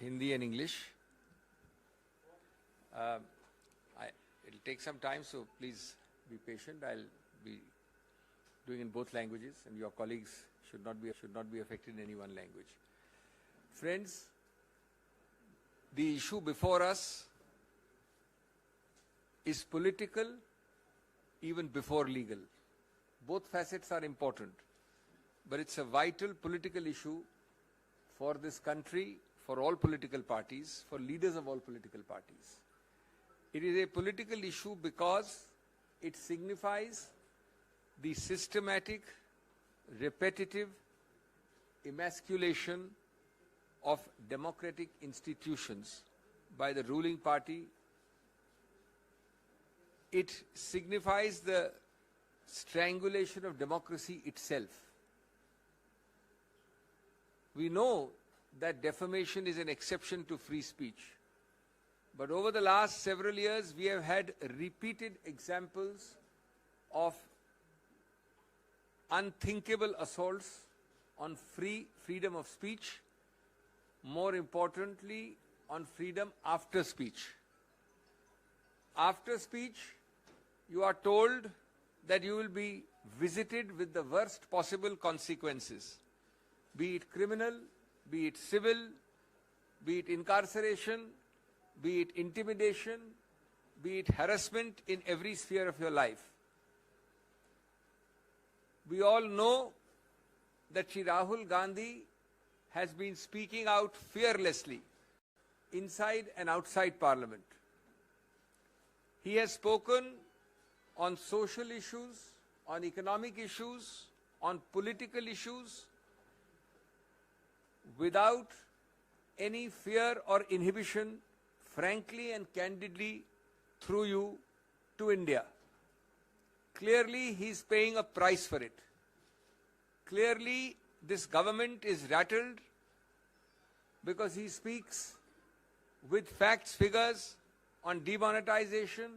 Hindi and English. It'll take some time, so please be patient. I'll be doing in both languages, and your colleagues should not be affected in any one language. Friends, the issue before us is political even before legal. Both facets are important, but it's a vital political issue for this country, for all political parties, for leaders of all political parties. It is a political issue because it signifies the systematic, repetitive emasculation of democratic institutions by the ruling party. It signifies the strangulation of democracy itself. We know that defamation is an exception to free speech. But over the last several years, we have had repeated examples of unthinkable assaults on freedom of speech, more importantly, on freedom after speech. After speech, you are told that you will be visited with the worst possible consequences, be it criminal, be it civil, be it incarceration, be it intimidation, be it harassment in every sphere of your life. We all know that Shri Rahul Gandhi has been speaking out fearlessly inside and outside Parliament. He has spoken on social issues, on economic issues, on political issues, without any fear or inhibition, frankly and candidly, through you to India. Clearly, he is paying a price for it. Clearly, this government is rattled because he speaks with facts, figures on demonetization,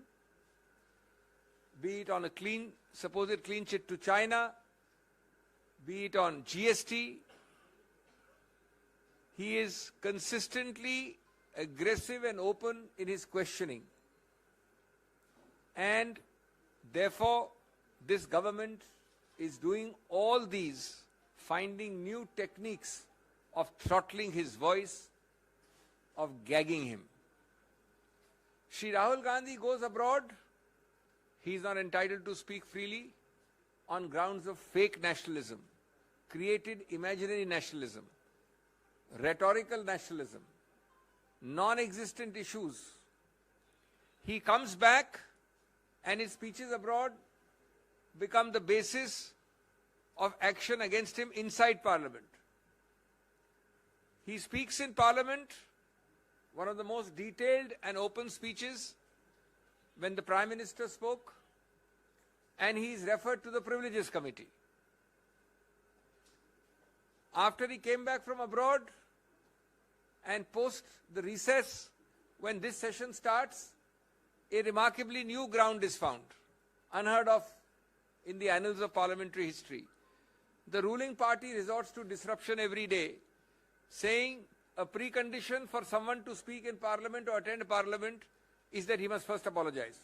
be it on a supposed clean chit to China, be it on GST. He is consistently aggressive and open in his questioning. And therefore, this government is doing all these, finding new techniques of throttling his voice, of gagging him. Shri Rahul Gandhi goes abroad. He is not entitled to speak freely on grounds of fake nationalism, created imaginary nationalism, rhetorical nationalism, non-existent issues. He comes back and his speeches abroad become the basis of action against him inside Parliament. He speaks in Parliament, one of the most detailed and open speeches when the Prime Minister spoke, and he is referred to the Privileges Committee. After he came back from abroad and post the recess, when this session starts, a remarkably new ground is found, unheard of in the annals of parliamentary history. The ruling party resorts to disruption every day, saying a precondition for someone to speak in Parliament or attend Parliament is that he must first apologize.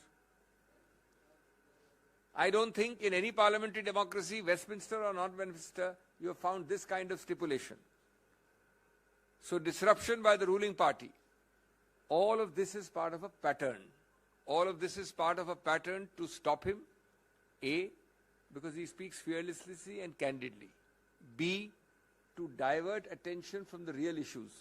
I don't think in any parliamentary democracy, Westminster or not Westminster, you have found this kind of stipulation. So disruption by the ruling party. All of this is part of a pattern. All of this is part of a pattern to stop him. A, because he speaks fearlessly and candidly. B, to divert attention from the real issues.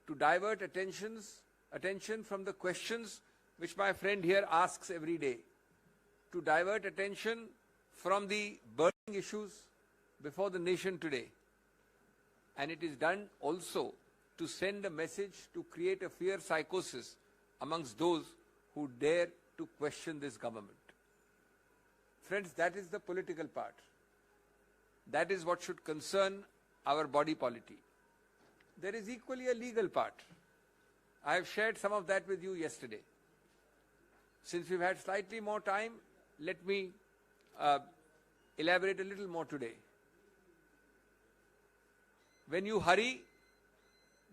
To divert attention from the questions which my friend here asks every day. To divert attention from the burning issues before the nation today. And it is done also to send a message to create a fear psychosis amongst those who dare to question this government. Friends, that is the political part. That is what should concern our body polity. There is equally a legal part. I have shared some of that with you yesterday. Since we've had slightly more time, let me elaborate a little more today. When you hurry,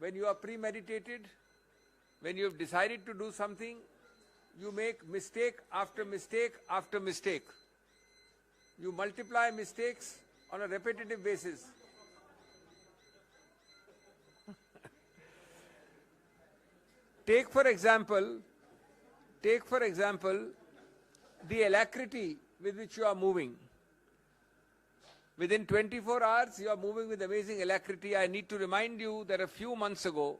when you are premeditated, when you have decided to do something, you make mistake after mistake after mistake. You multiply mistakes on a repetitive basis. Take for example, the alacrity with which you are moving. Within 24 hours, you are moving with amazing alacrity. I need to remind you that a few months ago,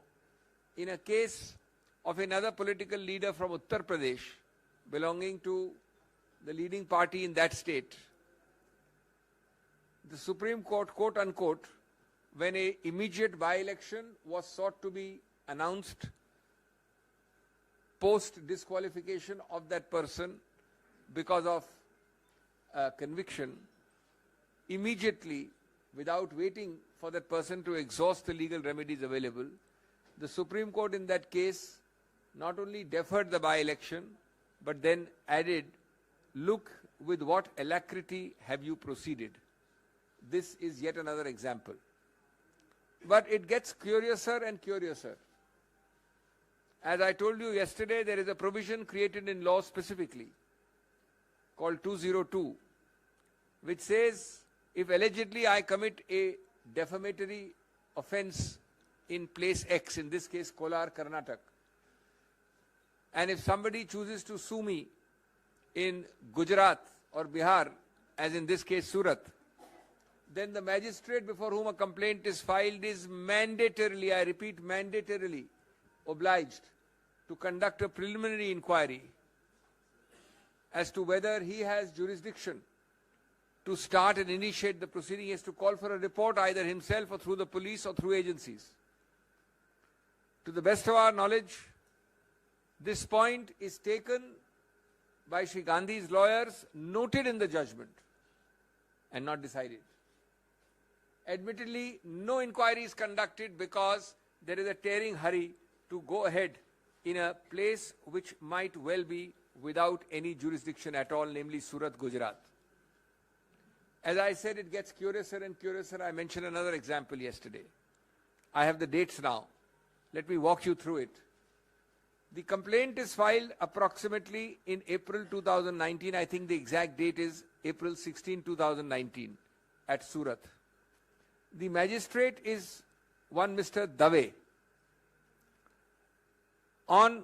in a case of another political leader from Uttar Pradesh, belonging to the leading party in that state, the Supreme Court, quote unquote, when an immediate by-election was sought to be announced post disqualification of that person because of conviction, immediately, without waiting for that person to exhaust the legal remedies available, the Supreme Court in that case not only deferred the by-election, but then added, look with what alacrity have you proceeded. This is yet another example. But it gets curiouser and curiouser. As I told you yesterday, there is a provision created in law specifically called 202, which says if allegedly I commit a defamatory offence in place X, in this case Kolar, Karnataka, and if somebody chooses to sue me in Gujarat or Bihar, as in this case Surat, then the magistrate before whom a complaint is filed is mandatorily, I repeat, mandatorily obliged to conduct a preliminary inquiry as to whether he has jurisdiction to start and initiate the proceeding. He has to call for a report either himself or through the police or through agencies. To the best of our knowledge, this point is taken by Shri Gandhi's lawyers, noted in the judgment, and not decided. Admittedly, no inquiry is conducted because there is a tearing hurry to go ahead in a place which might well be without any jurisdiction at all, namely Surat, Gujarat. As I said, it gets curiouser and curiouser. I mentioned another example yesterday. I have the dates now. Let me walk you through it. The complaint is filed approximately in April 2019. I think the exact date is April 16, 2019 at Surat. The magistrate is one Mr. Dave. On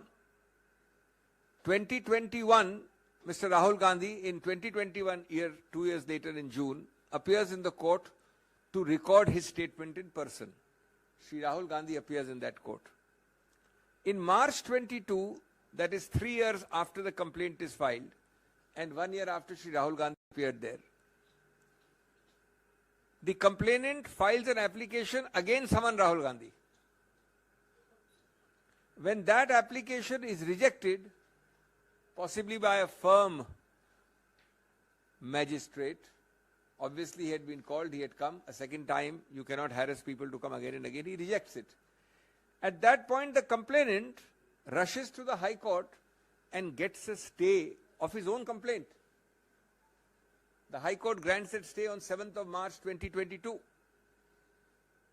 2021, Mr. Rahul Gandhi, in 2021 year, 2 years later in June, appears in the court to record his statement in person. Shri Rahul Gandhi appears in that court. In March 22, that is 3 years after the complaint is filed, and 1 year after Shri Rahul Gandhi appeared there, the complainant files an application against someone Rahul Gandhi. When that application is rejected, possibly by a firm magistrate, obviously he had been called, he had come a second time, you cannot harass people to come again and again, he rejects it. At that point, the complainant rushes to the High Court and gets a stay of his own complaint. The High Court grants that stay on 7th of March 2022.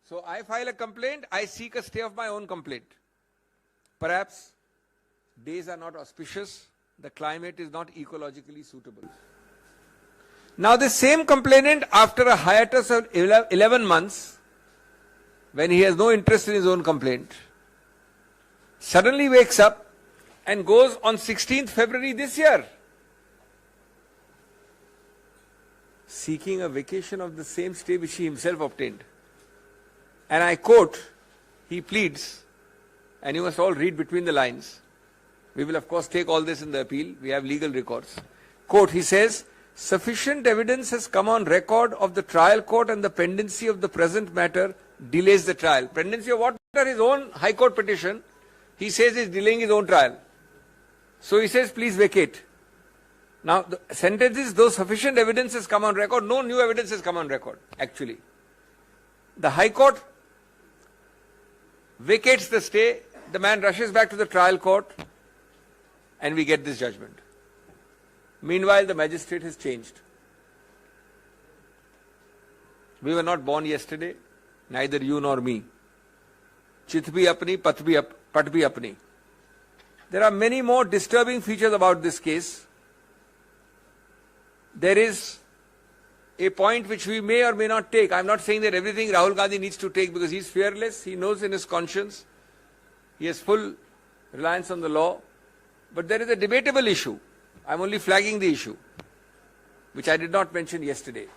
So I file a complaint, I seek a stay of my own complaint. Perhaps days are not auspicious, the climate is not ecologically suitable. Now the same complainant, after a hiatus of 11 months, when he has no interest in his own complaint, suddenly wakes up and goes on 16th February this year, seeking a vacation of the same stay which he himself obtained. And I quote, he pleads, and you must all read between the lines. We will of course take all this in the appeal, we have legal records. Quote, he says, sufficient evidence has come on record of the trial court and the pendency of the present matter delays the trial. Pendency of what matter? His own High Court petition. He says he is delaying his own trial. So he says, please vacate. Now the sentence is, though sufficient evidence has come on record, no new evidence has come on record, actually. The High Court vacates the stay, the man rushes back to the trial court, and we get this judgment. Meanwhile, the magistrate has changed. We were not born yesterday, neither you nor me. चित भी अपनी, पट भी अपनी. There are many more disturbing features about this case. There is a point which we may or may not take. I am not saying that everything Rahul Gandhi needs to take because he is fearless. He knows in his conscience. He has full reliance on the law. But there is a debatable issue. I am only flagging the issue, which I did not mention yesterday.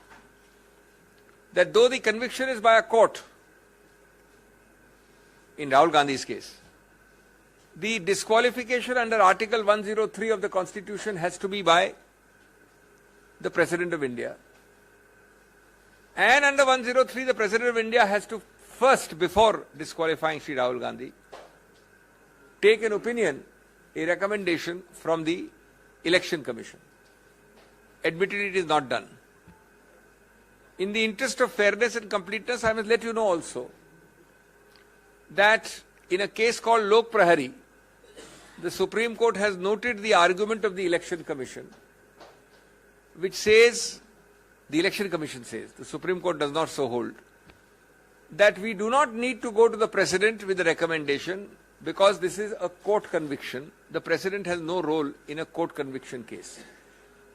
That though the conviction is by a court, in Rahul Gandhi's case, the disqualification under Article 103 of the Constitution has to be by the President of India. And under 103, the President of India has to first, before disqualifying Sri Rahul Gandhi, take an opinion, a recommendation from the Election Commission. Admittedly, it is not done. In the interest of fairness and completeness, I must let you know also that in a case called Lok Prahari, the Supreme Court has noted the argument of the Election Commission, which says, the Election Commission says, the Supreme Court does not so hold, that we do not need to go to the President with a recommendation because this is a court conviction. The President has no role in a court conviction case.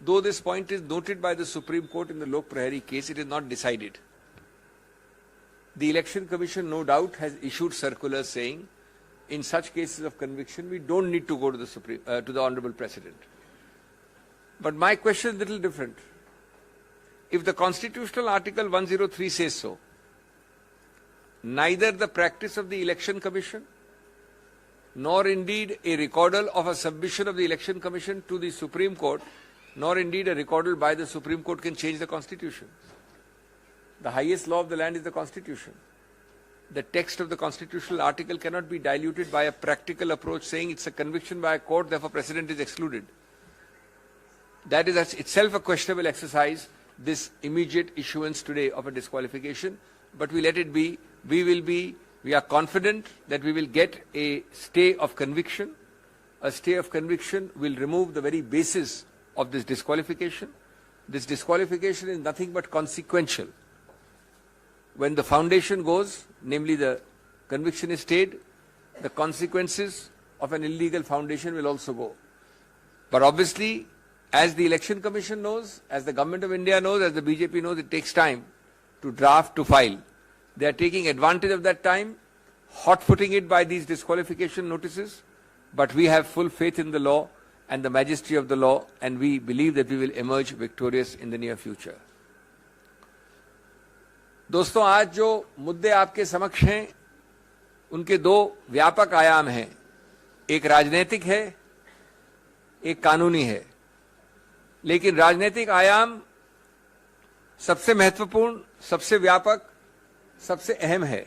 Though this point is noted by the Supreme Court in the Lok Prahari case, it is not decided. The Election Commission, no doubt, has issued circulars saying, in such cases of conviction, we don't need to go to the Honorable President. But my question is a little different. If the constitutional Article 103 says so, neither the practice of the Election Commission, nor indeed a recordal of a submission of the Election Commission to the Supreme Court, nor indeed a recordal by the Supreme Court can change the Constitution. The highest law of the land is the Constitution. The text of the constitutional article cannot be diluted by a practical approach saying it's a conviction by a court, therefore President is excluded. That is itself a questionable exercise, this immediate issuance today of a disqualification. But we let it be. We are confident that we will get a stay of conviction. A stay of conviction will remove the very basis of this disqualification. This disqualification is nothing but consequential. When the foundation goes, namely the conviction is stayed, the consequences of an illegal foundation will also go. But obviously, as the Election Commission knows, as the Government of India knows, as the BJP knows, it takes time to draft, to file. They are taking advantage of that time, hot-footing it by these disqualification notices. But we have full faith in the law and the majesty of the law, and we believe that we will emerge victorious in the near future. दोस्तों, आज जो मुद्दे आपके समक्ष हैं, उनके दो व्यापक आयाम हैं. एक राजनीतिक है, एक कानूनी है. लेकिन राजनीतिक आयाम सबसे महत्वपूर्ण, सबसे व्यापक, सबसे अहम है.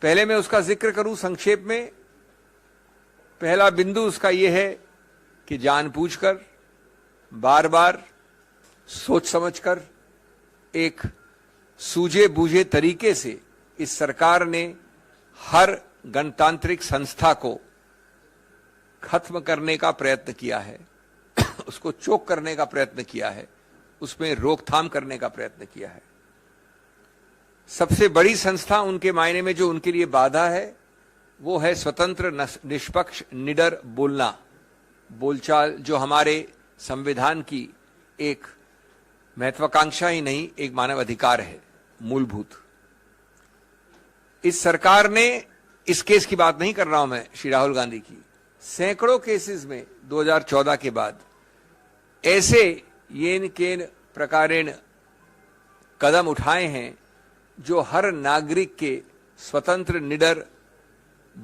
पहले मैं उसका जिक्र करूं संक्षेप में. पहला बिंदु उसका यह है कि जानबूझकर, बार बार, सोच समझकर, एक सूझे बूझे तरीके से इस सरकार ने हर गणतांत्रिक संस्था को खत्म करने का प्रयत्न किया है, उसको चोक करने का प्रयत्न किया है, उसमें रोकथाम करने का प्रयत्न किया है. सबसे बड़ी संस्था उनके मायने में जो उनके लिए बाधा है, वो है स्वतंत्र, निष्पक्ष, निडर बोलना, बोलचाल, जो हमारे संविधान की एक महत्वाकांक्षा ही नहीं, एक मानव अधिकार है, मूलभूत. इस सरकार ने, इस केस की बात नहीं कर रहा हूं मैं, श्री राहुल गांधी की, सैकड़ों केसेस में 2014 के बाद ऐसे येन केन प्रकारेण कदम उठाए हैं जो हर नागरिक के स्वतंत्र, निडर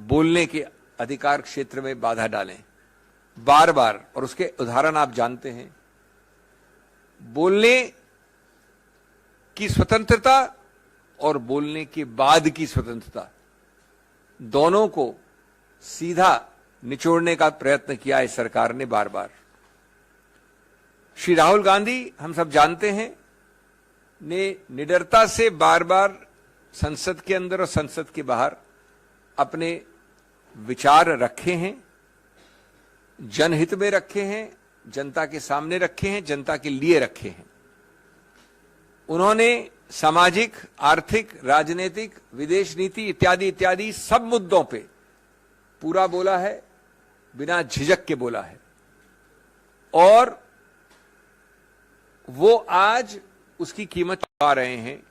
बोलने के अधिकार क्षेत्र में बाधा डालें, बार बार. और उसके उदाहरण आप जानते हैं. बोलने की स्वतंत्रता और बोलने के बाद की स्वतंत्रता, दोनों को सीधा निचोड़ने का प्रयत्न किया है सरकार ने बार बार. श्री राहुल गांधी, हम सब जानते हैं, ने निडरता से बार बार संसद के अंदर और संसद के बाहर अपने विचार रखे हैं, जनहित में रखे हैं, जनता के सामने रखे हैं, जनता के लिए रखे हैं. उन्होंने सामाजिक, आर्थिक, राजनीतिक, विदेश नीति इत्यादि इत्यादि सब मुद्दों पे पूरा बोला है, बिना झिझक के बोला है। और वो आज उसकी कीमत चुका रहे हैं,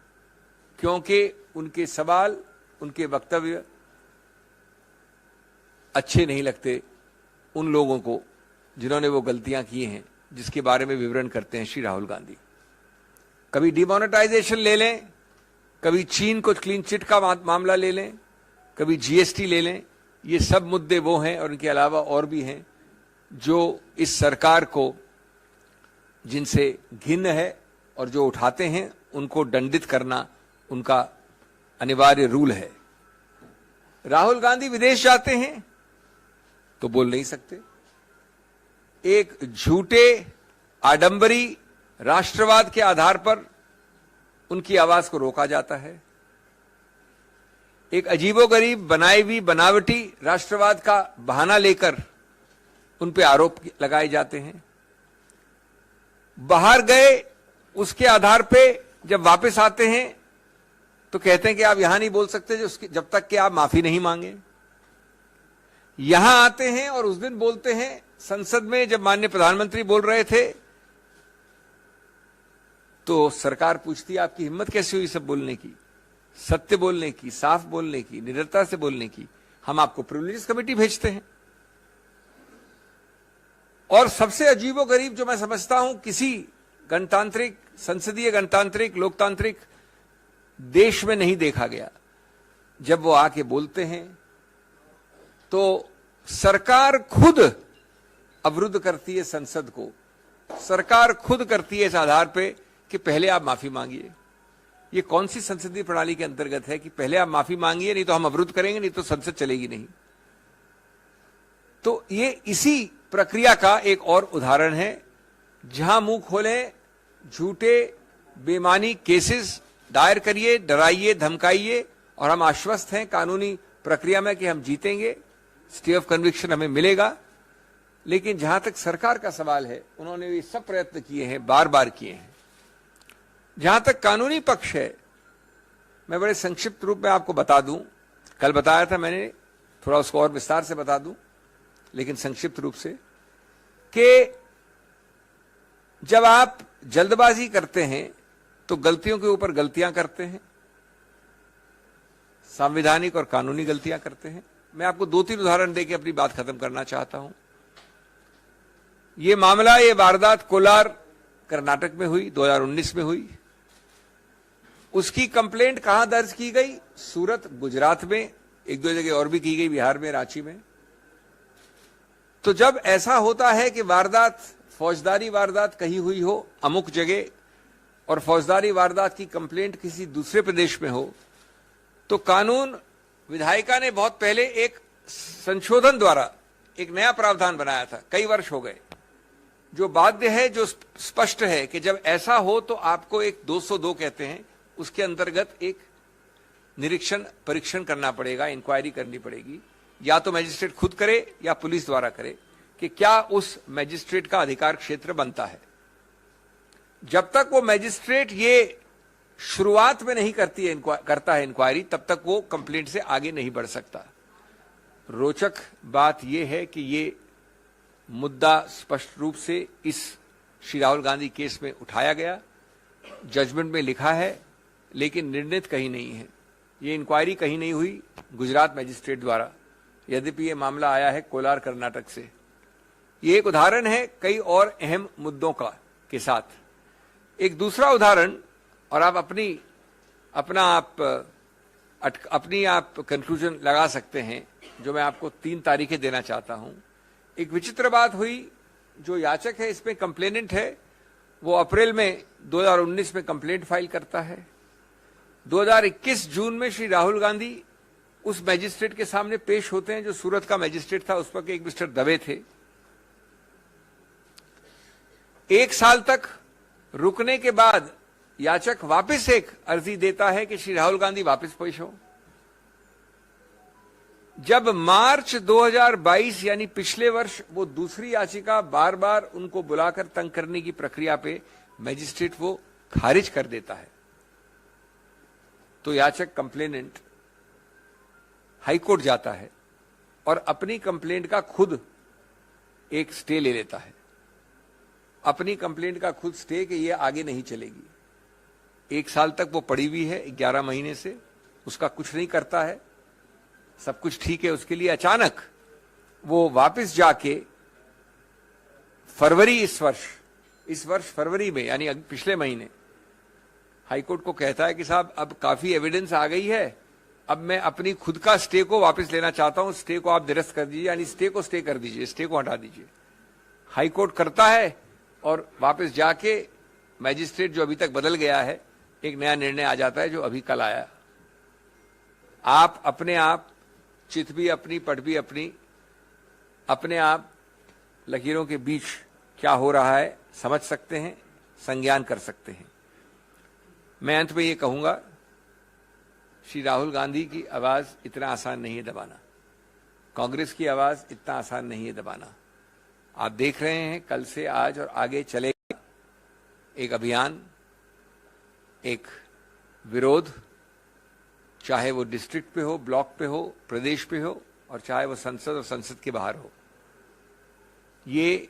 क्योंकि उनके सवाल, उनके वक्तव्य अच्छे नहीं लगते उन लोगों को जिन्होंने वो गलतियां की हैं, जिसके बारे में विवरण करते हैं श्री राहुल गांधी। कभी डिमोनेटाइजेशन ले लें, कभी चीन को क्लीन चिट का मामला ले लें, कभी जीएसटी ले लें। ये सब मुद्दे वो हैं और इनके अलावा और भी हैं जो इस सरकार को, जिनसे घिन्न है और जो उठाते हैं उनको दंडित करना उनका अनिवार्य रूल है। राहुल गांधी विदेश जाते हैं तो बोल नहीं सकते। एक झूठे आडंबरी राष्ट्रवाद के आधार पर उनकी आवाज को रोका जाता है। एक अजीबोगरीब बनाई हुई बनावटी राष्ट्रवाद का बहाना लेकर उन पे आरोप लगाए जाते हैं। बाहर गए उसके आधार पे जब वापस आते हैं तो कहते हैं कि आप यहां नहीं बोल सकते जब तक कि आप माफी नहीं मांगे। यहां आते हैं और उस दिन बोलते हैं संसद में, जब माननीय प्रधानमंत्री बोल रहे थे तो सरकार पूछती है आपकी हिम्मत कैसे हुई सब बोलने की, सत्य बोलने की, साफ बोलने की, निडरता से बोलने की। हम आपको प्रिविलेजेस कमेटी भेजते हैं। और सबसे अजीबोगरीब जो मैं समझता हूं, किसी गणतांत्रिक, संसदीय गणतांत्रिक, लोकतांत्रिक देश में नहीं देखा गया, जब वो आके बोलते हैं तो सरकार खुद अवरुद्ध करती है संसद को। सरकार खुद करती है इस आधार पे कि पहले आप माफी मांगिए। ये कौन सी संसदीय प्रणाली के अंतर्गत है कि पहले आप माफी मांगिए, नहीं तो हम अवरुद्ध करेंगे, नहीं तो संसद चलेगी नहीं। तो ये इसी प्रक्रिया का एक और उदाहरण है, जहां मुंह खोले झूठे बेमानी केसेस दायर करिए, डराइए, धमकाइए, और हम आश्वस्त हैं कानूनी प्रक्रिया में कि हम जीतेंगे, स्टे ऑफ कन्विक्शन हमें मिलेगा। लेकिन जहां तक सरकार का सवाल है, उन्होंने ये सब प्रयत्न किए हैं, बार बार किए हैं। जहां तक कानूनी पक्ष है, मैं बड़े संक्षिप्त रूप में आपको बता दूं, कल बताया था मैंने, थोड़ा उसको और विस्तार से बता दूं, लेकिन संक्षिप्त रूप से, कि जब आप जल्दबाजी करते हैं तो गलतियों के ऊपर गलतियां करते हैं, संवैधानिक और कानूनी गलतियां करते हैं। मैं आपको 2-3 उदाहरण देकर अपनी बात खत्म करना चाहता हूं। ये मामला, ये वारदात कोलार कर्नाटक में हुई, 2019 में हुई। उसकी कंप्लेंट कहां दर्ज की गई? सूरत, गुजरात में, 1-2 जगह और भी की गई, बिहार में, रांची में। तो जब ऐसा होता है कि वारदात, फौजदारी वारदात कहीं हुई हो अमुक जगह, और फौजदारी वारदात की कंप्लेंट किसी दूसरे प्रदेश में हो, तो कानून विधायिका ने बहुत पहले एक संशोधन द्वारा एक नया प्रावधान बनाया था, कई वर्ष हो गए, जो बाध्य है, जो स्पष्ट है कि जब ऐसा हो तो आपको एक 202 कहते हैं, उसके अंतर्गत एक निरीक्षण परीक्षण करना पड़ेगा, इंक्वायरी करनी पड़ेगी, या तो मजिस्ट्रेट खुद करे या पुलिस द्वारा करे, कि क्या उस मजिस्ट्रेट का अधिकार क्षेत्र बनता है। जब तक वो मजिस्ट्रेट ये शुरुआत में नहीं करता है इंक्वायरी, तब तक वो कंप्लेंट से आगे नहीं बढ़ सकता। रोचक बात यह है कि ये मुद्दा स्पष्ट रूप से इस श्री राहुल गांधी केस में उठाया गया, जजमेंट में लिखा है, लेकिन निर्णित कहीं नहीं है। ये इंक्वायरी कहीं नहीं हुई गुजरात मजिस्ट्रेट द्वारा, यद्यपि ये मामला आया है कोलार कर्नाटक से। ये एक उदाहरण है कई और अहम मुद्दों का के साथ। एक दूसरा उदाहरण, और आप अपनी कंक्लूजन लगा सकते हैं, जो मैं आपको 3 तारीखें देना चाहता हूं। एक विचित्र बात हुई, जो याचक है, इसमें कंप्लेनेंट है, वो अप्रैल में 2019 में कंप्लेंट फाइल करता है। 2021 जून में श्री राहुल गांधी उस मैजिस्ट्रेट के सामने पेश होते हैं जो सूरत का मैजिस्ट्रेट था, उस पर एक मिस्टर दवे थे। 1 साल तक रुकने के बाद याचक वापस एक अर्जी देता है कि श्री राहुल गांधी वापस पेश हो। जब मार्च 2022 यानी पिछले वर्ष वो दूसरी याचिका बार बार उनको बुलाकर तंग करने की प्रक्रिया पे मैजिस्ट्रेट वो खारिज कर देता है। तो याचक कंप्लेनेंट हाईकोर्ट जाता है और अपनी कंप्लेंट का खुद एक स्टे ले लेता है, अपनी कंप्लेंट का खुद स्टे कि ये आगे नहीं चलेगी। 1 साल तक वो पड़ी हुई है, 11 महीने से उसका कुछ नहीं करता है, सब कुछ ठीक है उसके लिए। अचानक वो वापस जाके फरवरी इस वर्ष फरवरी में, यानी पिछले महीने, हाईकोर्ट को कहता है कि साहब अब काफी एविडेंस आ गई है, अब मैं अपनी खुद का स्टे को वापस लेना चाहता हूं, स्टे को आप निरस्त कर दीजिए, यानी स्टे को स्टे कर दीजिए, स्टे को हटा दीजिए। हाईकोर्ट करता है और वापस जाके मैजिस्ट्रेट जो अभी तक बदल गया है, एक नया निर्णय आ जाता है जो अभी कल आया। आप अपने आप चित भी अपनी, पट भी अपनी, अपने आप लकीरों के बीच क्या हो रहा है समझ सकते हैं, संज्ञान कर सकते हैं। मैं अंत में ये कहूंगा, श्री राहुल गांधी की आवाज इतना आसान नहीं है दबाना, कांग्रेस की आवाज इतना आसान नहीं है दबाना। आप देख रहे हैं कल से आज और आगे चलेगा एक अभियान, एक विरोध, चाहे वो डिस्ट्रिक्ट पे हो, ब्लॉक पे हो, प्रदेश पे हो, और चाहे वो संसद और संसद के बाहर हो। ये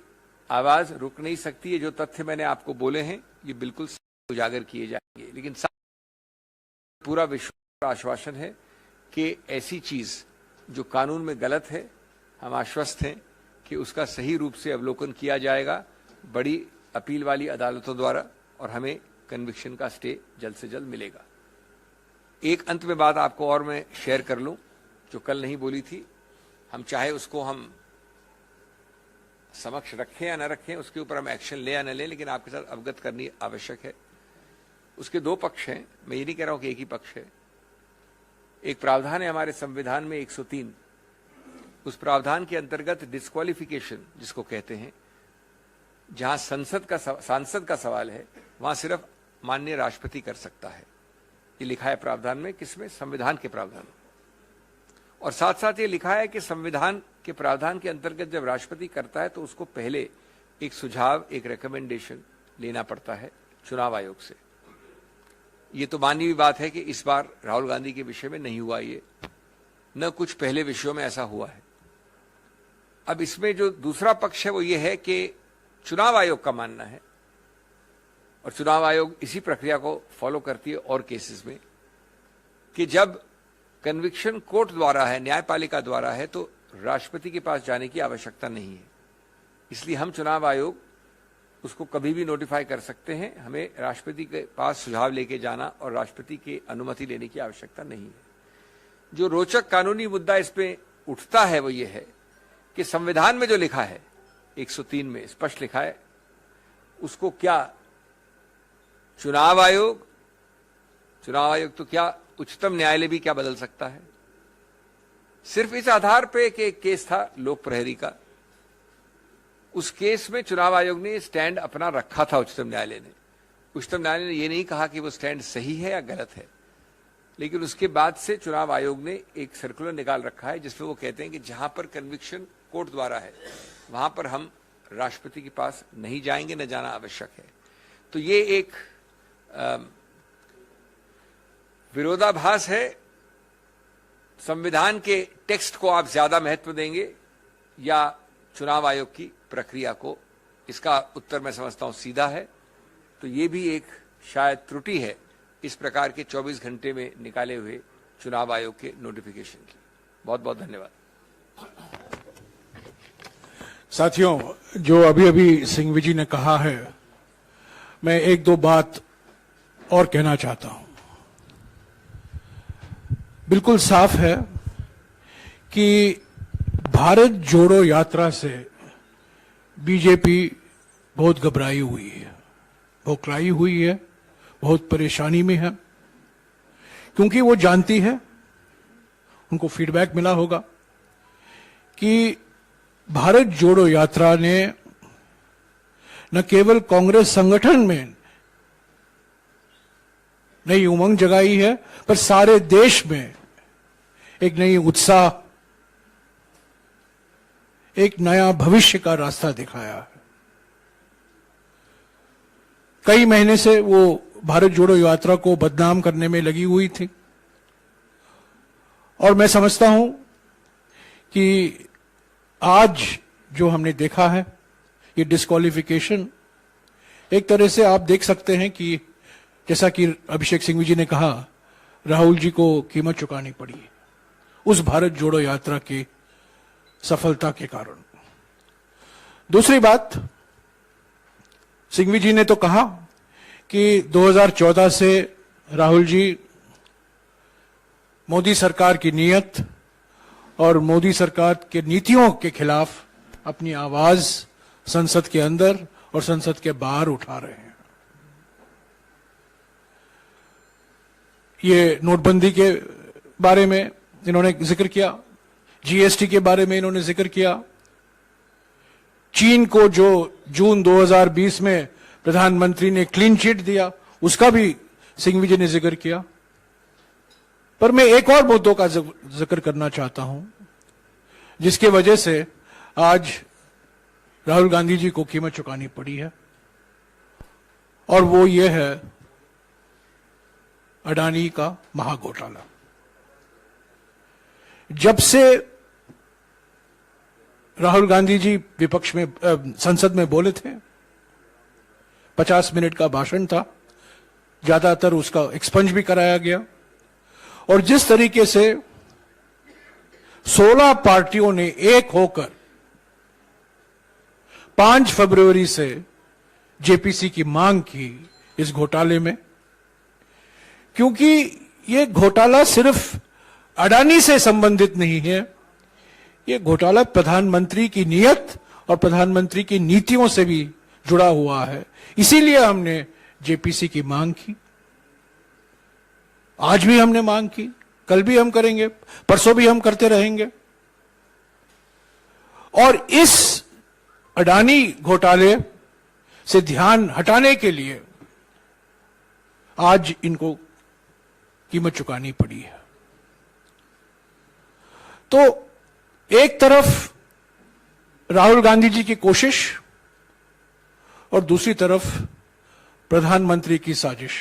आवाज रुक नहीं सकती है। जो तथ्य मैंने आपको बोले हैं ये बिल्कुल उजागर किए जाएंगे, लेकिन पूरा विश्वास आश्वासन है कि ऐसी चीज जो कानून में गलत है, हम आश्वस्त हैं कि उसका सही रूप से अवलोकन किया जाएगा बड़ी अपील वाली अदालतों द्वारा, और हमें कन्विक्शन का स्टे जल्द से जल्द मिलेगा। एक अंत में बात आपको और मैं शेयर कर लूं जो कल नहीं बोली थी। हम चाहे उसको हम समक्ष रखें या न रखें, उसके ऊपर हम एक्शन ले या न लें, लेकिन आपके साथ अवगत करनी आवश्यक है। उसके 2 पक्ष हैं, मैं ये नहीं कह रहा हूं कि एक ही पक्ष है। एक प्रावधान है हमारे संविधान में 103, उस प्रावधान के अंतर्गत डिस्क्वालिफिकेशन जिसको कहते हैं, जहां सांसद का सवाल है वहां सिर्फ माननीय राष्ट्रपति कर सकता है। ये लिखा है प्रावधान में, किसमें? संविधान के प्रावधान। और साथ साथ ये लिखा है कि संविधान के प्रावधान के अंतर्गत जब राष्ट्रपति करता है तो उसको पहले एक सुझाव, एक रिकमेंडेशन लेना पड़ता है चुनाव आयोग से। ये तो मानी हुई बात है कि इस बार राहुल गांधी के विषय में नहीं हुआ, ये न कुछ पहले विषयों में ऐसा हुआ है। अब इसमें जो दूसरा पक्ष है वो ये है कि चुनाव आयोग का मानना है, और चुनाव आयोग इसी प्रक्रिया को फॉलो करती है और केसेस में, कि जब कन्विक्शन कोर्ट द्वारा है, न्यायपालिका द्वारा है, तो राष्ट्रपति के पास जाने की आवश्यकता नहीं है। इसलिए हम चुनाव आयोग उसको कभी भी नोटिफाई कर सकते हैं, हमें राष्ट्रपति के पास सुझाव लेके जाना और राष्ट्रपति की अनुमति लेने की आवश्यकता नहीं है। जो रोचक कानूनी मुद्दा इस पे उठता है वो ये है कि संविधान में जो लिखा है 103 में स्पष्ट लिखा है, उसको क्या चुनाव आयोग तो क्या उच्चतम न्यायालय भी क्या बदल सकता है? सिर्फ इस आधार पे कि एक केस था लोक प्रहरी का, उस केस में चुनाव आयोग ने स्टैंड अपना रखा था। उच्चतम न्यायालय ने ये नहीं कहा कि वो स्टैंड सही है या गलत है, लेकिन उसके बाद से चुनाव आयोग ने एक सर्कुलर निकाल रखा है जिसमें वो कहते हैं कि जहां पर कन्विक्शन कोर्ट द्वारा है वहां पर हम राष्ट्रपति के पास नहीं जाएंगे, न जाना आवश्यक है। तो ये एक विरोधाभास है। संविधान के टेक्स्ट को आप ज्यादा महत्व देंगे या चुनाव आयोग की प्रक्रिया को? इसका उत्तर मैं समझता हूं सीधा है। तो ये भी एक शायद त्रुटि है इस प्रकार के 24 घंटे में निकाले हुए चुनाव आयोग के नोटिफिकेशन की। बहुत बहुत धन्यवाद। साथियों, जो अभी अभी सिंघवी जी ने कहा है, मैं 1-2 बात और कहना चाहता हूं। बिल्कुल साफ है कि भारत जोड़ो यात्रा से बीजेपी बहुत घबराई हुई है, बौखलाई हुई है, बहुत परेशानी में है, क्योंकि वो जानती है, उनको फीडबैक मिला होगा कि भारत जोड़ो यात्रा ने न केवल कांग्रेस संगठन में नई उमंग जगाई है, पर सारे देश में एक नई उत्साह, एक नया भविष्य का रास्ता दिखाया है। कई महीने से वो भारत जोड़ो यात्रा को बदनाम करने में लगी हुई थी। और मैं समझता हूं कि आज जो हमने देखा है, ये डिस्क्वालिफिकेशन, एक तरह से आप देख सकते हैं कि जैसा कि अभिषेक सिंघवी जी ने कहा, राहुल जी को कीमत चुकानी पड़ी उस भारत जोड़ो यात्रा की सफलता के कारण। दूसरी बात, सिंघवी जी ने तो कहा कि 2014 से राहुल जी मोदी सरकार की नीयत और मोदी सरकार के नीतियों के खिलाफ अपनी आवाज संसद के अंदर और संसद के बाहर उठा रहे हैं। ये नोटबंदी के बारे में इन्होंने जिक्र किया, जीएसटी के बारे में इन्होंने जिक्र किया, चीन को जो जून 2020 में प्रधानमंत्री ने क्लीन चिट दिया उसका भी सिंघवी जी ने जिक्र किया। पर मैं एक और मुद्दों का जिक्र करना चाहता हूं जिसकी वजह से आज राहुल गांधी जी को कीमत चुकानी पड़ी है, और वो ये है अडानी का महाघोटाला। जब से राहुल गांधी जी विपक्ष में संसद में बोले थे, 50 मिनट का भाषण था, ज्यादातर उसका एक्सपंज भी कराया गया, और जिस तरीके से 16 पार्टियों ने एक होकर 5 फरवरी से जेपीसी की मांग की इस घोटाले में, क्योंकि ये घोटाला सिर्फ अडानी से संबंधित नहीं है, ये घोटाला प्रधानमंत्री की नीयत और प्रधानमंत्री की नीतियों से भी जुड़ा हुआ है। इसीलिए हमने जेपीसी की मांग की, आज भी हमने मांग की, कल भी हम करेंगे, परसों भी हम करते रहेंगे। और इस अडानी घोटाले से ध्यान हटाने के लिए आज इनको कीमत चुकानी पड़ी है। तो एक तरफ राहुल गांधी जी की कोशिश और दूसरी तरफ प्रधानमंत्री की साजिश,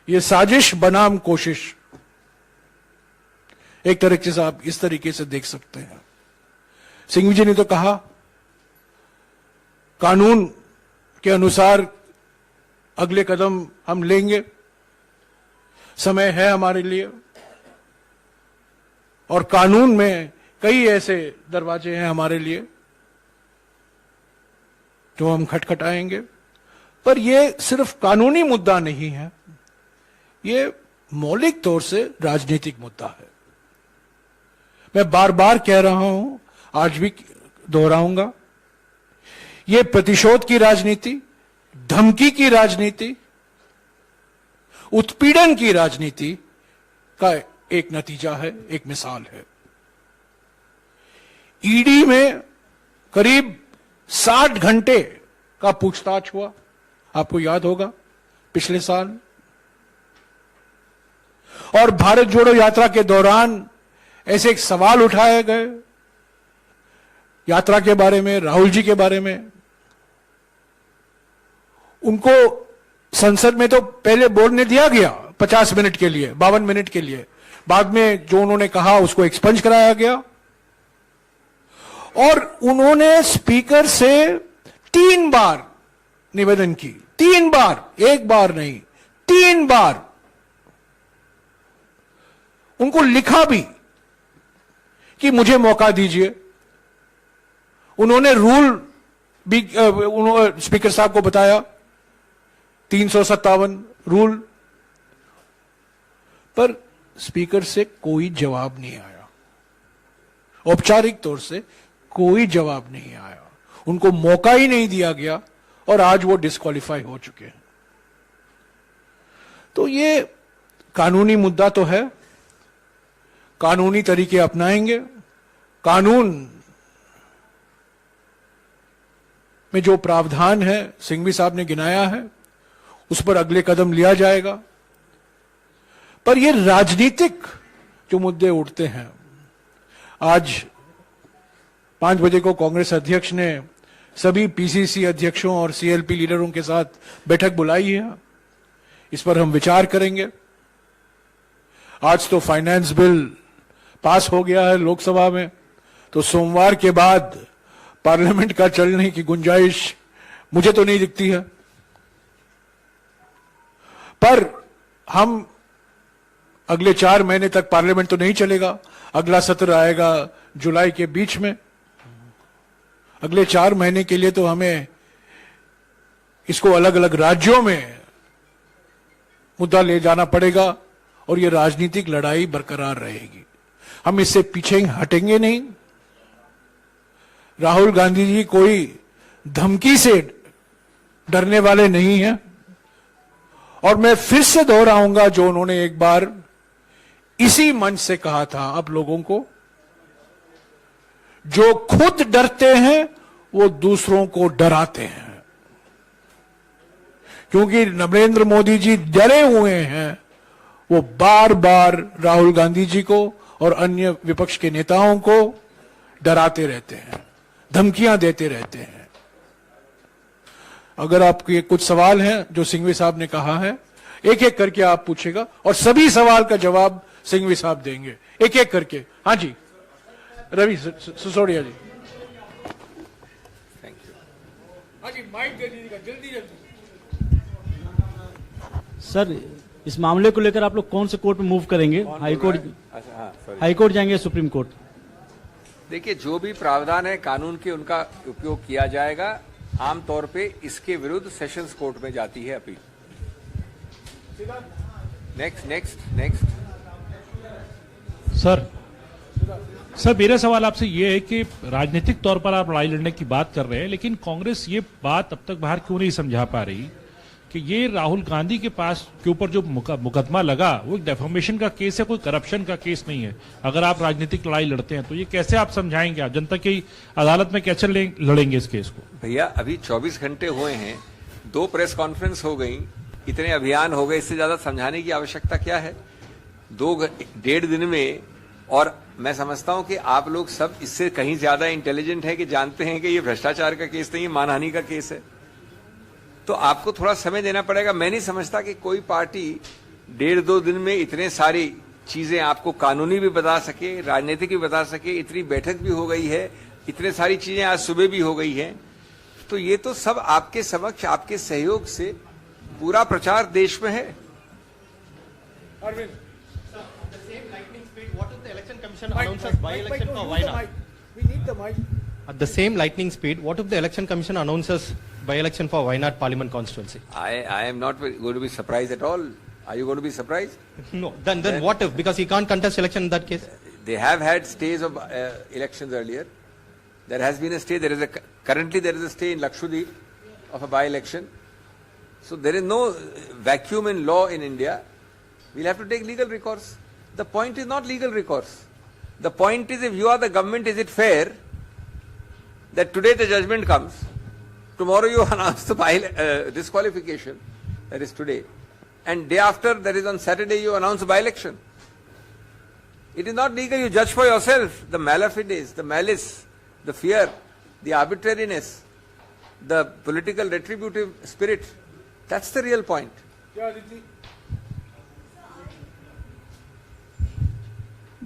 ये साजिश बनाम कोशिश, एक तरीके से आप इस तरीके से देख सकते हैं। सिंघवी जी ने तो कहा कानून के अनुसार अगले कदम हम लेंगे, समय है हमारे लिए, और कानून में कई ऐसे दरवाजे हैं हमारे लिए जो हम खटखटाएंगे। पर यह सिर्फ कानूनी मुद्दा नहीं है, यह मौलिक तौर से राजनीतिक मुद्दा है। मैं बार बार कह रहा हूं, आज भी दोहराऊंगा, यह प्रतिशोध की राजनीति, धमकी की राजनीति, उत्पीड़न की राजनीति का एक नतीजा है, एक मिसाल है। ईडी में करीब 60 घंटे का पूछताछ हुआ, आपको याद होगा, पिछले साल। और भारत जोड़ो यात्रा के दौरान ऐसे एक सवाल उठाए गए यात्रा के बारे में, राहुल जी के बारे में। उनको संसद में तो पहले बोलने दिया गया 50 मिनट के लिए, 52 मिनट के लिए, बाद में जो उन्होंने कहा उसको एक्सपंज कराया गया, और उन्होंने स्पीकर से 3 बार निवेदन की, 3 बार, एक बार नहीं, 3 बार उनको लिखा भी कि मुझे मौका दीजिए। उन्होंने रूल भी स्पीकर साहब को बताया, 357 रूल, पर स्पीकर से कोई जवाब नहीं आया, औपचारिक तौर से कोई जवाब नहीं आया, उनको मौका ही नहीं दिया गया, और आज वो डिस्क्वालीफाई हो चुके हैं। तो ये कानूनी मुद्दा तो है, कानूनी तरीके अपनाएंगे, कानून में जो प्रावधान है सिंघवी साहब ने गिनाया है उस पर अगले कदम लिया जाएगा। पर ये राजनीतिक जो मुद्दे उठते हैं, आज 5 बजे को कांग्रेस अध्यक्ष ने सभी पीसीसी अध्यक्षों और सीएलपी लीडरों के साथ बैठक बुलाई है, इस पर हम विचार करेंगे। आज तो फाइनेंस बिल पास हो गया है लोकसभा में, तो सोमवार के बाद पार्लियामेंट का चलने की गुंजाइश मुझे तो नहीं दिखती है। पर हम अगले 4 महीने तक पार्लियामेंट तो नहीं चलेगा, अगला सत्र आएगा जुलाई के बीच में। अगले 4 महीने के लिए तो हमें इसको अलग अलग राज्यों में मुद्दा ले जाना पड़ेगा और ये राजनीतिक लड़ाई बरकरार रहेगी। हम इससे पीछे हटेंगे नहीं। राहुल गांधी जी कोई धमकी से डरने वाले नहीं हैं। और मैं फिर से दोहराऊंगा जो उन्होंने एक बार इसी मंच से कहा था आप लोगों को, जो खुद डरते हैं वो दूसरों को डराते हैं। क्योंकि नरेंद्र मोदी जी डरे हुए हैं, वो बार बार राहुल गांधी जी को और अन्य विपक्ष के नेताओं को डराते रहते हैं, धमकियां देते रहते हैं। अगर आपके कुछ सवाल हैं जो सिंघवी साहब ने कहा है, एक एक करके आप पूछेगा और सभी सवाल का जवाब सिंघवी साहब देंगे, एक एक करके। हाँ जी, रवि सिसोदिया जी। Thank you. हाँ जी, माइक दे दीजिएगा जल्दी जल्दी। सर, इस मामले को लेकर आप लोग कौन से कोर्ट में मूव करेंगे? हाई कोर्ट, अच्छा, हाँ, सॉरी। हाई कोर्ट जाएंगे, सुप्रीम कोर्ट? देखिए, जो भी प्रावधान है कानून के, उनका उपयोग किया जाएगा। आमतौर पे इसके विरुद्ध सेशंस कोर्ट में जाती है अपील। नेक्स्ट। सर मेरा सवाल आपसे ये है कि राजनीतिक तौर पर आप लड़ाई लड़ने की बात कर रहे हैं, लेकिन कांग्रेस ये बात अब तक बाहर क्यों नहीं समझा पा रही कि ये राहुल गांधी के पास के ऊपर जो मुकदमा लगा वो एक डेफॉर्मेशन का केस है, कोई करप्शन का केस नहीं है। अगर आप राजनीतिक लड़ाई लड़ते हैं तो ये कैसे आप समझाएंगे? आप जनता की अदालत में कैसे लड़ेंगे इस केस को? भैया, अभी 24 घंटे हुए हैं, 2 प्रेस कॉन्फ्रेंस हो गई, इतने अभियान हो गए, इससे ज्यादा समझाने की आवश्यकता क्या है? 1.5 दिन में। और मैं समझता हूं कि आप लोग सब इससे कहीं ज्यादा इंटेलिजेंट है कि जानते हैं कि ये भ्रष्टाचार का केस नहीं है, मानहानि का केस है। तो आपको थोड़ा समय देना पड़ेगा। मैं नहीं समझता कि कोई पार्टी 1.5-2 दिन में इतने सारी चीजें आपको कानूनी भी बता सके, राजनीतिक भी बता सके। इतनी बैठक भी हो गई है, इतने सारी चीजें आज सुबह भी हो गई हैं। तो ये तो सब आपके समक्ष, आपके सहयोग से पूरा प्रचार देश में है। Arvind, At the same lightning speed, what if the election commission announces by-election for Wayanad Parliament constituency? I am not going to be surprised at all. Are you going to be surprised? No. Then what if? Because he can't contest election in that case. They have had stays of elections earlier. There has been a stay. Currently there is a stay in Lakshadweep of a by-election. So there is no vacuum in law in India. We'll have to take legal recourse. The point is not legal recourse. The point is, if you are the government, is it fair that today the judgment comes, tomorrow you announce the disqualification, that is today, and day after, that is on Saturday, you announce a by-election. It is not legal. You judge for yourself the malafide, the malice, the fear, the arbitrariness, the political retributive spirit. That's the real point.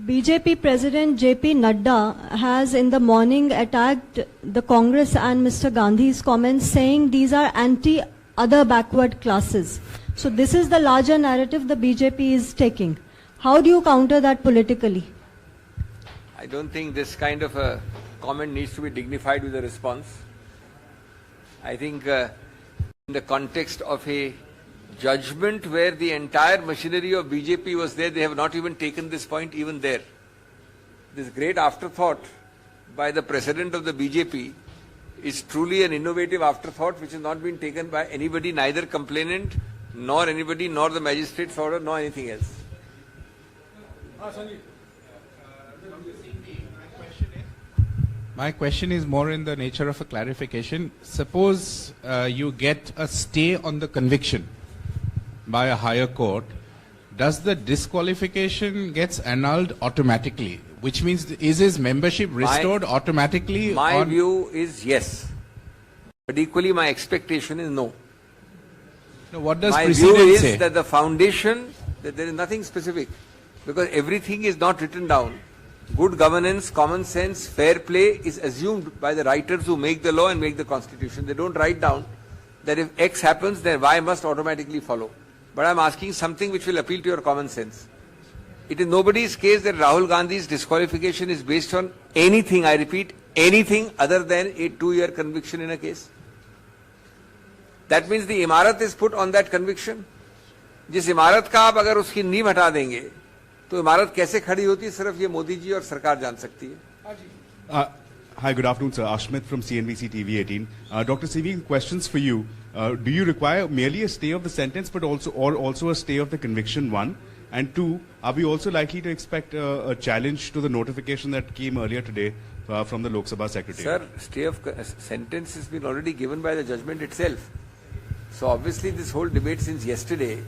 BJP President JP Nadda has in the morning attacked the Congress and Mr. Gandhi's comments, saying these are anti-other backward classes. So this is the larger narrative the BJP is taking. How do you counter that politically? I don't think this kind of a comment needs to be dignified with a response. I think in the context of a judgment where the entire machinery of BJP was there, they have not even taken this point even there. This great afterthought by the president of the BJP is truly an innovative afterthought which has not been taken by anybody, neither complainant nor anybody, nor the magistrate's order, nor anything else. My question is more in the nature of a clarification. Suppose you get a stay on the conviction by a higher court, does the disqualification gets annulled automatically? Which means, is his membership restored automatically? My view is yes. But equally my expectation is no. No, what does My view precedent is say? that the foundation, that there is nothing specific. because everything is not written down. Good governance, common sense, fair play is assumed by the writers who make the law and make the constitution. They don't write down that if X happens, then Y must automatically follow. But I'm asking something which will appeal to your common sense. It is nobody's case that Rahul Gandhi's disqualification is based on anything, I repeat, anything other than a 2-year conviction in a case. That means the इमारत is put on that conviction. जिस इमारत का आप अगर उसकी नींव हटा देंगे तो इमारत कैसे खड़ी होती है सिर्फ ये मोदी जी और सरकार जान सकती है. Hi, good afternoon, sir. Ashmit from CNBC TV 18. Dr. CV, questions for you. Do you require merely a stay of the sentence, but also a stay of the conviction? 1, and 2. Are we also likely to expect a challenge to the notification that came earlier today from the Lok Sabha Secretary? Sir, stay of sentence has been already given by the judgment itself. So obviously this whole debate since yesterday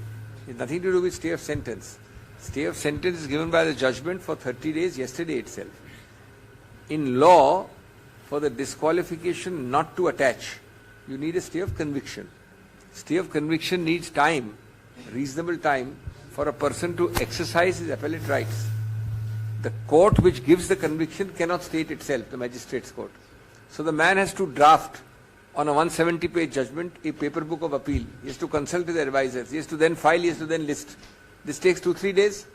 is nothing to do with stay of sentence. Stay of sentence is given by the judgment for 30 days yesterday itself. In law, for the disqualification not to attach, you need a stay of conviction. Stay of conviction needs time, reasonable time, for a person to exercise his appellate rights. The court which gives the conviction cannot state itself, the magistrate's court. So the man has to draft on a 170-page judgment a paper book of appeal. He has to consult his advisors. He has to then file, he has to then list. This takes 2-3 days.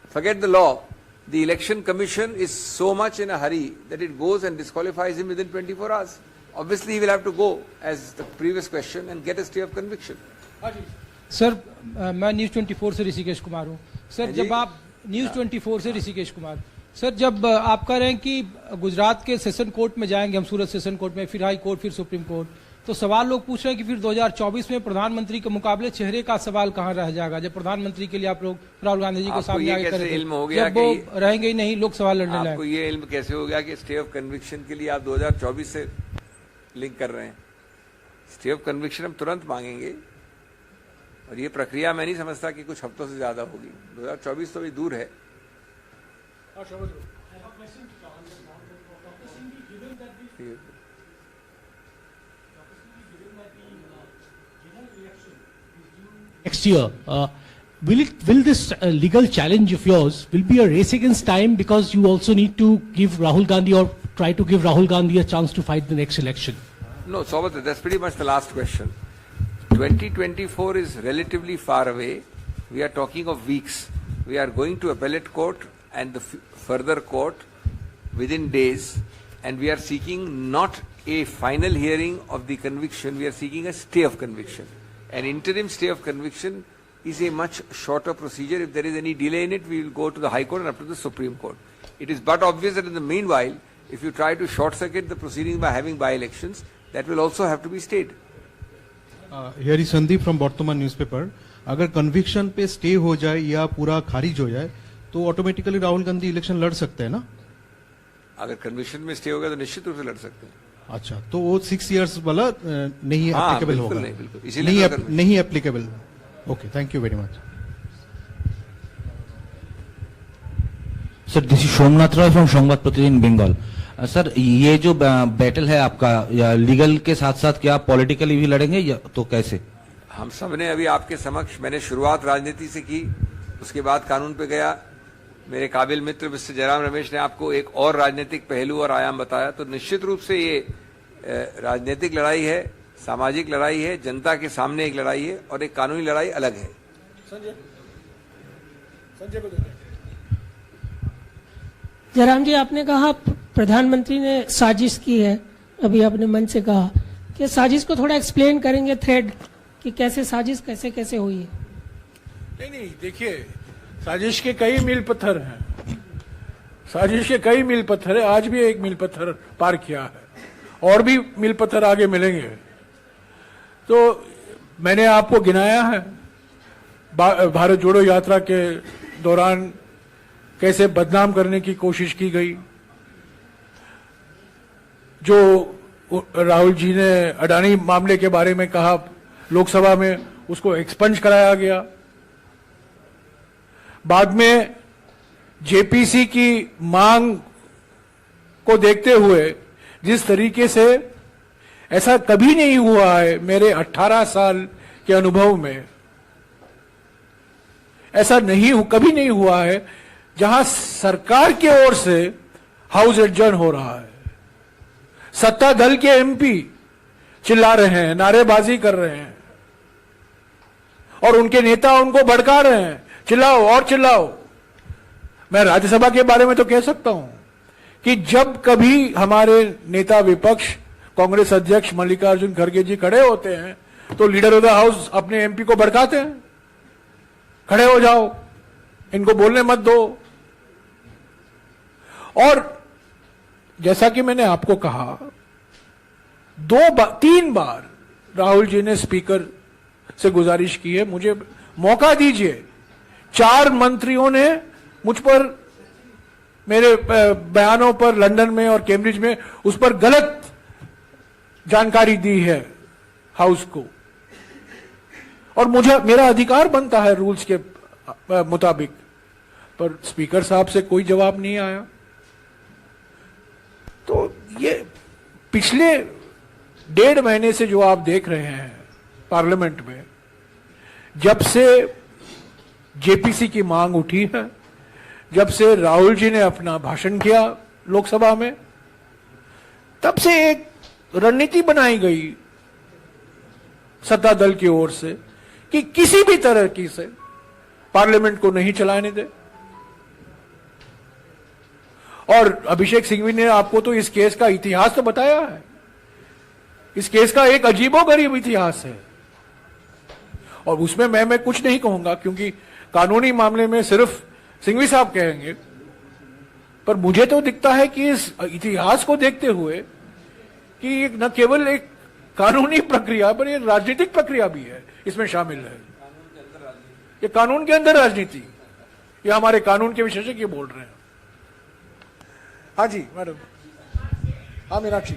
Forget the law. The election commission is so much in a hurry that it goes and disqualifies him within 24 hours. Obviously, he will have to go, as the previous question, and get a stay of conviction. Sir मैं news 24 से ऋषिकेश कुमार हूँ. Sir जी? जब आप news 24 से Rishikesh Kumar, sir जब आप कह रहे हैं कि गुजरात के सेशन कोर्ट में जाएंगे हम, सूरत सेशन कोर्ट में, फिर हाई कोर्ट, फिर सुप्रीम कोर्ट, तो सवाल लोग पूछ रहे हैं कि फिर 2024 में प्रधानमंत्री के मुकाबले चेहरे का सवाल कहाँ रह जाएगा जब प्रधानमंत्री के लिए आप लोग राहुल गांधी जी को सामने आगे करेंगे, जब वो रहेंगे ही नहीं, लोग सवाल लड़ने आपको ये इल्म कैसे हो गया कि स्टे ऑफ कन्विक्शन के लिए आप 2024 से लिंक कर रहे हैं? स्टे ऑफ कन्विक्शन हम तुरंत मांगेंगे और ये प्रक्रिया मैं नहीं समझता कि कुछ हफ्तों से ज्यादा होगी. 2024 तो अभी दूर है. Next year, will this legal challenge of yours will be a race against time, because you also need to give Rahul Gandhi, or try to give Rahul Gandhi, a chance to fight the next election? No, Saubatra, that's pretty much the last question. 2024 is relatively far away. We are talking of weeks. We are going to appellate court and the further court within days, and we are seeking not a final hearing of the conviction, we are seeking a stay of conviction. An interim stay of conviction is a much shorter procedure. If there is any delay in it, we will go to the High Court and up to the Supreme Court. It is but obvious that in the meanwhile, if you try to short-circuit the proceedings by having by-elections, that will also have to be stayed. Here is Sandeep from Bartaman newspaper. अगर conviction पे stay हो जाए या पूरा खारिज हो जाए तो ऑटोमेटिकली राहुल गांधी इलेक्शन लड़ सकते हैं ना? अगर कन्विक्शन में स्टे होगा तो निश्चित रूप से लड़ सकते हैं. अच्छा, तो वो 6 इयर्स वाला नहीं एप्लीकेबल होगा? नहीं, बिल्कुल, इसीलिए नहीं applicable. Okay, thank you very much. Sir, this is Somnath Roy from Sambad प्रतिदिन बंगाल. सर, ये जो बैटल है आपका, या लीगल के साथ साथ क्या पॉलिटिकली भी लड़ेंगे, या तो कैसे? हम सब ने अभी आपके समक्ष, मैंने शुरुआत राजनीति से की, उसके बाद कानून पे गया. मेरे काबिल मित्र मिस्टर जयराम रमेश ने आपको एक और राजनीतिक पहलू और आयाम बताया. तो निश्चित रूप से ये राजनीतिक लड़ाई है, सामाजिक लड़ाई है, जनता के सामने एक लड़ाई है, और एक कानूनी लड़ाई अलग है. जयराम जी, आपने कहा प्रधानमंत्री ने साजिश की है, अभी आपने मंच से कहा कि साजिश को थोड़ा एक्सप्लेन करेंगे, थ्रेड, कि कैसे साजिश कैसे हुई है? नहीं, देखिए, साजिश के कई मील पत्थर हैं. साजिश के कई मील पत्थर है. आज भी एक मील पत्थर पार किया है, और भी मील पत्थर आगे मिलेंगे. तो मैंने आपको गिनाया है भारत जोड़ो यात्रा के दौरान कैसे बदनाम करने की कोशिश की गई. जो राहुल जी ने अडानी मामले के बारे में कहा लोकसभा में, उसको एक्सपंज कराया गया. बाद में जेपीसी की मांग को देखते हुए जिस तरीके से, ऐसा कभी नहीं हुआ है मेरे 18 साल के अनुभव में, ऐसा कभी नहीं हुआ है जहां सरकार की ओर से हाउस एडजर्न हो रहा है। सत्ता दल के एमपी चिल्ला रहे हैं, नारेबाजी कर रहे हैं और उनके नेता उनको भड़का रहे हैं, चिल्लाओ और चिल्लाओ। मैं राज्यसभा के बारे में तो कह सकता हूं कि जब कभी हमारे नेता विपक्ष कांग्रेस अध्यक्ष मल्लिकार्जुन खड़गे जी खड़े होते हैं तो लीडर ऑफ द हाउस अपने एमपी को भड़काते हैं, खड़े हो जाओ, इनको बोलने मत दो। और जैसा कि मैंने आपको कहा, 3 बार राहुल जी ने स्पीकर से गुजारिश की है, मुझे मौका दीजिए। 4 मंत्रियों ने मुझ पर, मेरे बयानों पर लंदन में और कैम्ब्रिज में उस पर गलत जानकारी दी है हाउस को, और मेरा अधिकार बनता है रूल्स के मुताबिक, पर स्पीकर साहब से कोई जवाब नहीं आया। तो ये पिछले 1.5 महीने से जो आप देख रहे हैं पार्लियामेंट में, जब से जेपीसी की मांग उठी है, जब से राहुल जी ने अपना भाषण किया लोकसभा में, तब से एक रणनीति बनाई गई सत्ता दल की ओर से कि किसी भी तरह की से पार्लियामेंट को नहीं चलाने दे। और अभिषेक सिंघवी ने आपको तो इस केस का इतिहास तो बताया है। इस केस का एक अजीबोगरीब इतिहास है और उसमें मैं कुछ नहीं कहूंगा, क्योंकि कानूनी मामले में सिर्फ सिंघवी साहब कहेंगे। पर मुझे तो दिखता है कि इस इतिहास को देखते हुए कि न केवल एक कानूनी प्रक्रिया पर एक राजनीतिक प्रक्रिया भी है, इसमें शामिल है। ये कानून के अंदर राजनीति, ये हमारे कानून के विशेषज्ञ बोल रहे हैं। हाँ जी मैडम। हाँ मीनाक्षी।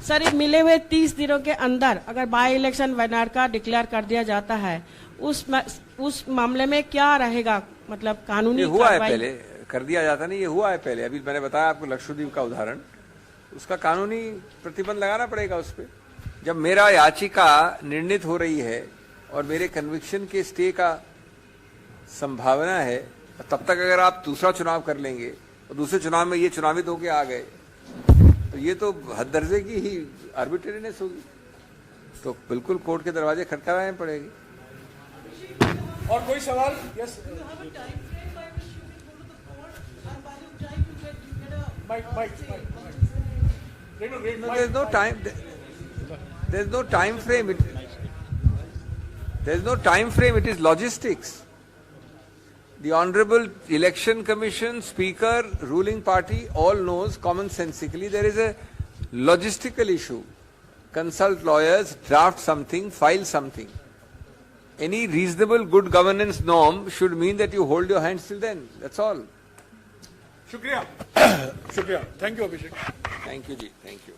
सर, मिले हुए 30 दिनों के अंदर अगर बाई इलेक्शन वायनाड का डिक्लेयर कर दिया जाता है, उस मामले में क्या रहेगा, मतलब कानूनी हुआ है पहले, कर दिया जाता नहीं, ये हुआ है पहले। अभी मैंने बताया आपको लक्षद्वीप का उदाहरण, उसका कानूनी प्रतिबंध लगाना पड़ेगा उस पर। जब मेरा याचिका निर्णित हो रही है और मेरे कन्विक्शन के स्टे का संभावना है, तब तक अगर आप दूसरा चुनाव कर लेंगे और दूसरे चुनाव में ये चुनावित होके आ गए, तो ये तो हद दर्जे की ही आर्बिट्रेरीनेस होगी। तो बिल्कुल कोर्ट के दरवाजे खटखटाने पड़ेगी। और कोई सवाल? Yes. There's no time. There's no time frame. There's no time frame. It is logistics. The Honorable Election Commission, Speaker, ruling party all knows commonsensically there is a logistical issue. Consult lawyers, draft something, file something. Any reasonable good governance norm should mean that you hold your hands till then. That's all. शुक्रिया। शुक्रिया। Thank you Abhishek. Thank you, Ji. Thank you.